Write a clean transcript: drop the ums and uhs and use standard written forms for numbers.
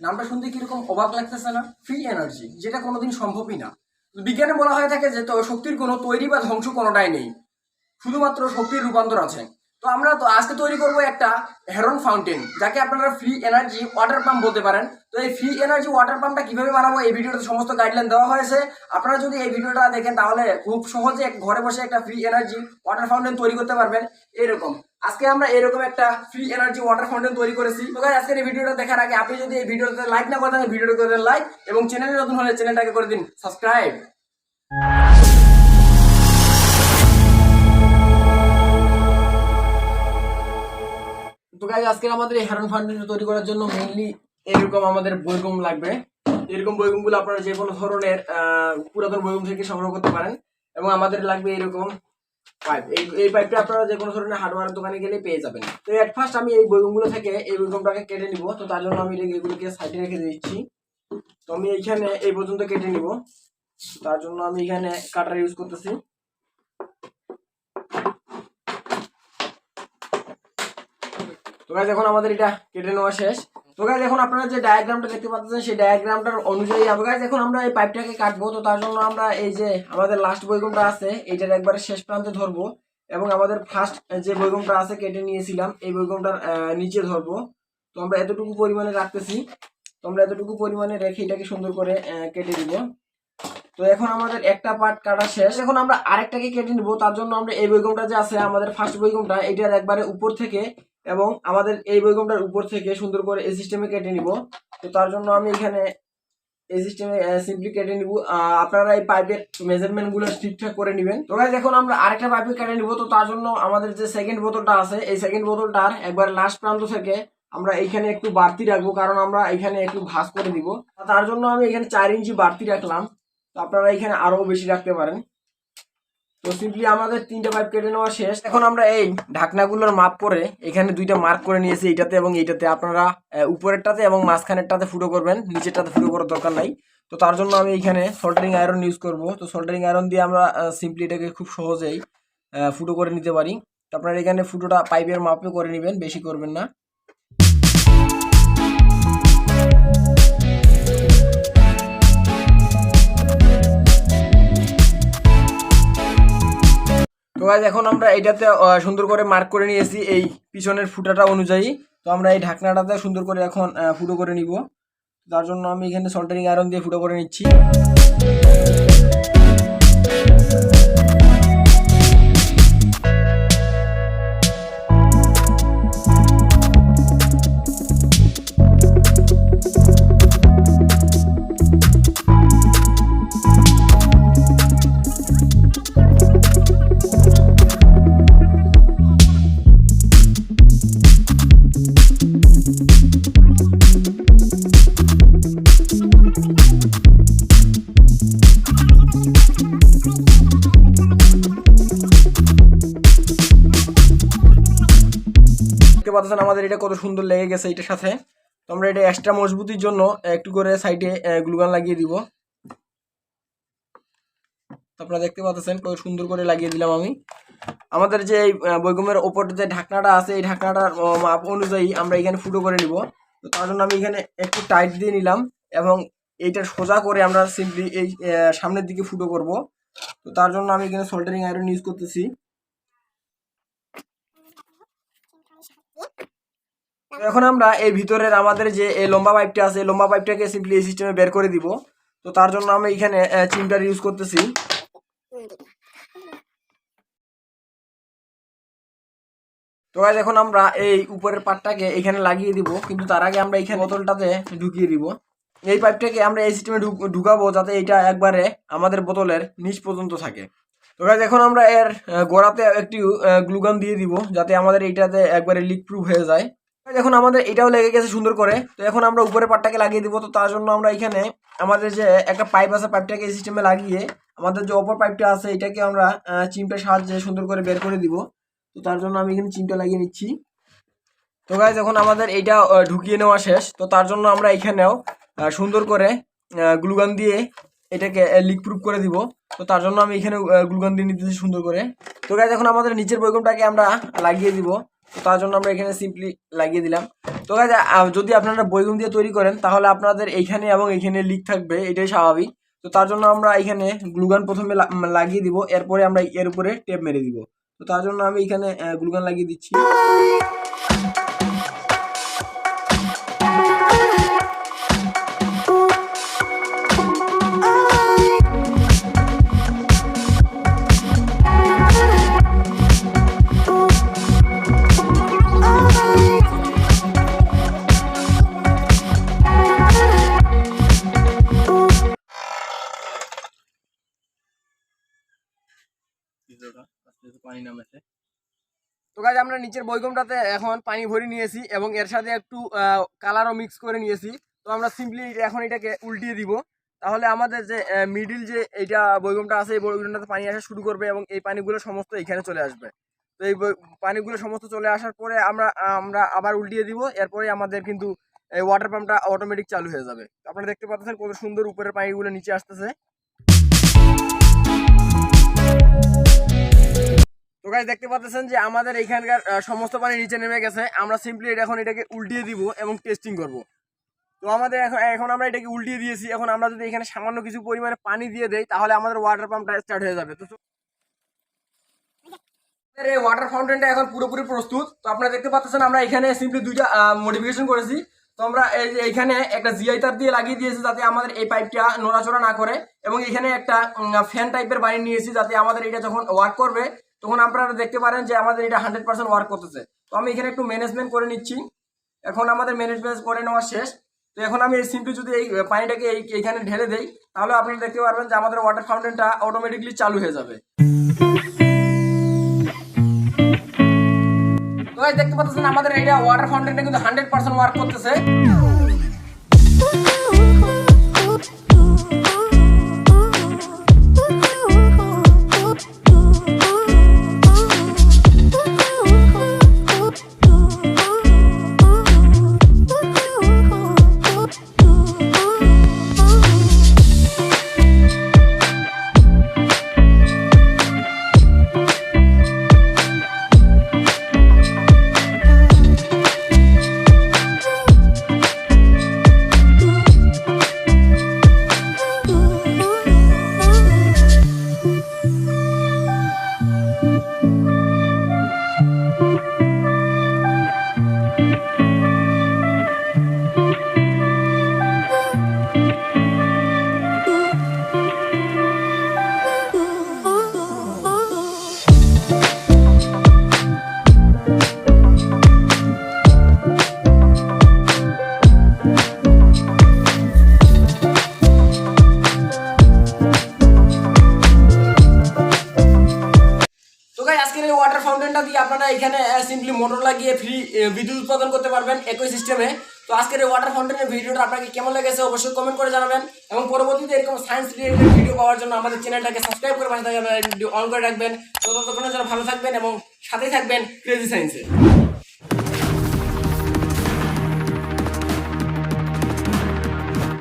নামটা শুনতে কিরকম অবাক লাগতেছে না? ফ্রি এনার্জি, যেটা কোনোদিন সম্ভবই না। বিজ্ঞানে বলা হয়ে থাকে যে তো শক্তির কোনো তৈরি বা ধ্বংস কোনোটাই নেই, শুধুমাত্র শক্তির রূপান্তর আছে। তো আমরা তো আজকে তৈরি করব একটা হেরন ফাউন্টেন, যাকে আপনারা ফ্রি এনার্জি ওয়াটার পাম্প বলতে পারেন। তো এই ফ্রি এনার্জি ওয়াটার পাম্পটা কিভাবে বানাবো এই ভিডিওতে সমস্ত গাইডলাইন দেওয়া হয়েছে। আপনারা যদি এই ভিডিওটা দেখেন তাহলে খুব সহজে ঘরে বসে একটা ফ্রি এনার্জি ওয়াটার ফাউন্টেন তৈরি করতে পারবেন। এরকম আজকে আমরা এরকম একটা ফ্রি এনার্জি ওয়াটার ফাউন্টেন তৈরি করেছি। তো গাইস, আজকের এই ভিডিওটা দেখার আগে আপনি যদি এই ভিডিওতে লাইক না করেন, ভিডিওটা করে দেন লাইক, এবং চ্যানেলে নতুন হলে চ্যানেলটাকে করে দিন সাবস্ক্রাইব। তো গাইস, আজকে আমাদের এই হেরন ফাউন্টেন তৈরি করার জন্য মেইনলি এরকম আমাদের বৈগম লাগবে। এরকম বৈগমগুলো আপনারা যে কোনো ধরনের পুরাতন বৈগম থেকে সংগ্রহ করতে পারেন। এবং আমাদের লাগবে এরকম পাইপ। এই পাইপটা আপনারা যে কোনো ধরনের হার্ডওয়্যার দোকানে গেলে পেয়ে যাবেন। তো এট ফার্স্ট আমি এই বৈগমগুলো থেকে এই বৈগমটাকে কেটে নিব। তো তার জন্য আমি এগুলোকে সাইডে রেখে দিচ্ছি। তো আমি এইখানে এই পর্যন্ত কেটে নিব। তার জন্য আমি এখানে কাটার ইউজ করতেছি। তো গাইস, এখন আমাদের এটা কেটে নেওয়া শেষ। তো গাইস, এখন আপনারা যে ডায়াগ্রামটা দেখতে পাচ্ছেন সেই ডায়াগ্রামটার অনুযায়ী গাইস এখন আমরা এই পাইপটাকে কাটবো। তো তার জন্য আমরা এই যে আমাদের লাস্ট বৈগমটা আছে এইটার একবারে শেষ প্রান্তে ধরবো, এবং আমাদের ফার্স্ট যে বৈগমটা আছে কেটে নিয়েছিলাম এই বৈগমটার নিচে ধরবো। তো আমরা এতটুকু পরিমাণে রাখতেছি। তো আমরা এতটুকু পরিমাণে রেখে এটাকে সুন্দর করে কেটে দিব। তো এখন আমাদের একটা পার্ট কাটা শেষ। এখন আমরা আরেকটাকে কেটে নিব। তার জন্য আমরা এই বৈগমটা যে আছে আমাদের ফার্স্ট বৈগমটা এটার একবারে উপর থেকে এবং আমাদের এই বৈগমটার উপর থেকে সুন্দর করে এই সিস্টেমে কেটে নিব। তো তার জন্য আমি এখানে এই সিস্টেমে সিম্পলি কেটে নিব। আপনারা এই পাইপের মেজারমেন্ট গুলো ঠিকঠাক করে নেবেন। তো গাইস, এখন আমরা আরেকটা পাইপে কেটে নিব। তো তার জন্য আমাদের যে সেকেন্ড বোতলটা আছে এই সেকেন্ড বোতলটার একবার লাস্ট প্রান্ত থেকে আমরা এইখানে একটু বাড়তি রাখবো, কারণ আমরা এখানে একটু ভাঁজ করে দিব। তার জন্য আমি এখানে 4 ইঞ্চি বাড়তি রাখলাম। তো আপনারা এখানে আরো বেশি রাখতে পারেন। তো সিম্পলি আমাদের 3টা পাইপ কেটে নেওয়া শেষ। এখন আমরা এই ঢাকনাগুলোর মাপ করে এখানে 2টা মার্ক করে নিয়েছি, এইটাতে এবং এইটাতে। আপনারা উপরেরটাতে এবং মাঝখানেরটাতে ফুটো করবেন, নিচেরটাতে ফুটো করার দরকার নাই। তো তার জন্য আমি এখানে সোল্ডারিং আয়রন ইউজ করব। তো সোল্ডারিং আয়রন দিয়ে আমরা সিম্পলি এটাকে খুব সহজেই ফুটো করে নিতে পারি। তো আপনারা এখানে ফুটোটা পাইপের মাপে করে নেবেন, বেশি করবেন না। তো গাইস, এখন আমরা এইটাতে সুন্দর করে মার্ক করে নিয়েছি এই পিছনের ফুটাটা অনুযায়ী। তো আমরা এই ঢাকনাটাতে সুন্দর করে এখন ফুটো করে নিব। তার জন্য আমি এখানে সোল্ডারিং আয়রন দিয়ে ফুটো করে নিচ্ছি। পাচ্ছেন আমাদের এটা কত সুন্দর লেগে গেছে এটার সাথে। তো আমরা এটা এক্সট্রা মজবুতির জন্য একটু করে সাইডে গ্লুগান লাগিয়ে দিব। আপনারা দেখতে পাচ্ছেন কত সুন্দর করে লাগিয়ে দিলাম আমি। আমাদের যে বৈগমের ওপর যে ঢাকনাটা আছে এই ঢাকনাটার মাপ অনুযায়ী আমরা এখানে ফুটো করে নিব। তো তার জন্য আমি এখানে একটু টাইট দিয়ে নিলাম এবং এইটা সোজা করে আমরা সিম্পলি এই সামনের দিকে ফুটো করব। তো তার জন্য আমি এখানে সোল্ডারিং আয়রন ইউজ করতেছি। এখন আমরা এই ভিতরের আমাদের যে এই লম্বা পাইপটা আছে এই লম্বা পাইপটাকে সিম্পলি এই সিস্টেমে বের করে দিব। তো তার জন্য আমি এখানে চিমটার ইউজ করতেছি। তো গাইস, এখন আমরা এই উপরের পার্টটাকে এখানে লাগিয়ে দিব, কিন্তু তার আগে আমরা এখানে বোতলটাতে ঢুকিয়ে দিব। এই পাইপটাকে আমরা এই সিস্টেমে ঢুকাবো যাতে এটা একবারে আমাদের বোতলের নিচ পর্যন্ত থাকে। তো গাইস, এখন আমরা এর গোড়াতে একটু গ্লুগান দিয়ে দিব যাতে আমাদের এইটাতে একবারে লিক প্রুফ হয়ে যায়। এখন আমাদের এটাও লেগে গেছে সুন্দর করে। তো এখন আমরা উপরে পাটটাকে লাগিয়ে দিব। তো তার জন্য আমরা এখানে আমাদের যে একটা পাইপ আছে পাইপটাকে এই সিস্টেমে লাগিয়ে আমাদের যে অপর পাইপটা আছে এটাকে আমরা চিমটার সাহায্যে সুন্দর করে বের করে দিব। তো তার জন্য আমি এখানে চিমটা লাগিয়ে নিচ্ছি। তো গাইস, এখন আমাদের এইটা ঢুকিয়ে নেওয়া শেষ। তো তার জন্য আমরা এখানেও সুন্দর করে গ্লুগান দিয়ে এটাকে লিক প্রুফ করে দিব। তো তার জন্য আমি এখানে গ্লুগান দিয়ে নিতেছি সুন্দর করে। তো গাইস, এখন আমাদের নিচের বৈগমটাকে আমরা লাগিয়ে দিব। তো তার জন্য আমরা এখানে সিম্পলি লাগিয়ে দিলাম। তো গাইজ যদি আপনারা বৈগুম দিয়ে তৈরি করেন তাহলে আপনাদের এইখানে এবং এইখানে লিক থাকবে, এটাই স্বাভাবিক। তো তার জন্য আমরা এখানে গ্লুগান প্রথমে লাগিয়ে দিব, এরপরে আমরা এর উপরে টেপ মেরে দিব। তো তার জন্য আমি এখানে গ্লুগান লাগিয়ে দিচ্ছি। পানি নামেছে। তো গাইজ আমরা নিচের বৈগমটাতে এখন পানি ভরে নিয়েছি এবং এর সাথে একটু কালারও মিক্স করে নিয়েছি। তো আমরা সিম্পলি এখন এটাকে উল্টিয়ে দিব, তাহলে আমাদের যে মিডিল যে এইটা বৈগমটা আছে এই বৈগমটাতে পানি আসা শুরু করবে এবং এই পানিগুলো সমস্ত এখানে চলে আসবে। তো এই পানিগুলো সমস্ত চলে আসার পরে আমরা আবার উল্টিয়ে দিব, এরপরে আমাদের কিন্তু এই ওয়াটার পাম্পটা অটোমেটিক চালু হয়ে যাবে। আপনারা দেখতে পাচ্ছেন কত সুন্দর উপরের পানিগুলো নিচে আসতেছে। তো গাইস দেখতে পাচ্ছেন যে আমাদের এখানকার সমস্ত পানি নিচে নেমে গেছে। আমরা সিম্পলি এখন এটাকে উল্টিয়ে দিব এবং টেস্টিং করব। তো আমাদের এখন আমরা এটাকে উল্টিয়ে দিয়েছি। এখন আমরা যদি এখানে সামান্য কিছু পরিমাণে পানি দিয়ে দেই তাহলে আমাদের ওয়াটার পাম্পটা স্টার্ট হয়ে যাবে। তো এই ওয়াটার ফাউন্টেনটা এখন পুরোপুরি প্রস্তুত। তো আপনারা দেখতে পাচ্ছেন আমরা এখানে সিম্পলি দুইটা মডিফিকেশন করেছি। তো আমরা এইখানে একটা জিআই তার দিয়ে লাগিয়ে দিয়েছি যাতে আমাদের এই পাইপটা নড়াচড়া না করে, এবং এখানে একটা ফ্যান টাইপের বানিয়ে নিয়েছি যাতে আমাদের এটা যখন ওয়ার্ক করবে তখন আপনারা দেখতে পারেন যে আমাদের এটা 100% ওয়ার্ক করতেছে। তো আমি এখানে একটু ম্যানেজমেন্ট করে নিচ্ছি। এখন আমাদের ম্যানেজমেন্ট করে নেওয়া শেষ। তো এখন আমি এই সিম্পলি যদি এই পানিটাকে এইখানে ঢেলে দেই তাহলে আপনারা দেখতে পারবেন যে আমাদের ওয়াটার ফাউন্টেনটা অটোমেটিকলি চালু হয়ে যাবে। তো দেখতে পাচ্ছেন আমাদের এটা ওয়াটার ফাউন্টেনটা কিন্তু 100% ওয়ার্ক করতেছে। আজকের এই ওয়াটার ফাউন্টেনটা দিয়ে আপনারা এখানে সিম্পলি মোটর লাগিয়ে ফ্রি বিদ্যুৎ উৎপাদন করতে পারবেন একই সিস্টেমে। তো আজকের এই ওয়াটার ফাউন্টেনের ভিডিওটা আপনাকে কেমন লেগেছে অবশ্যই কমেন্ট করে জানাবেন, এবং পরবর্তীতে এরকম সায়েন্স রিলেটেড ভিডিও পাওয়ার জন্য আমাদের চ্যানেলটাকে সাবস্ক্রাইব করে পাশে থাকবেন, অন করে রাখবেন। তো ততক্ষণের জন্য ভালো থাকবেন এবং সাথেই থাকবেন ক্রেজি সায়েন্সে।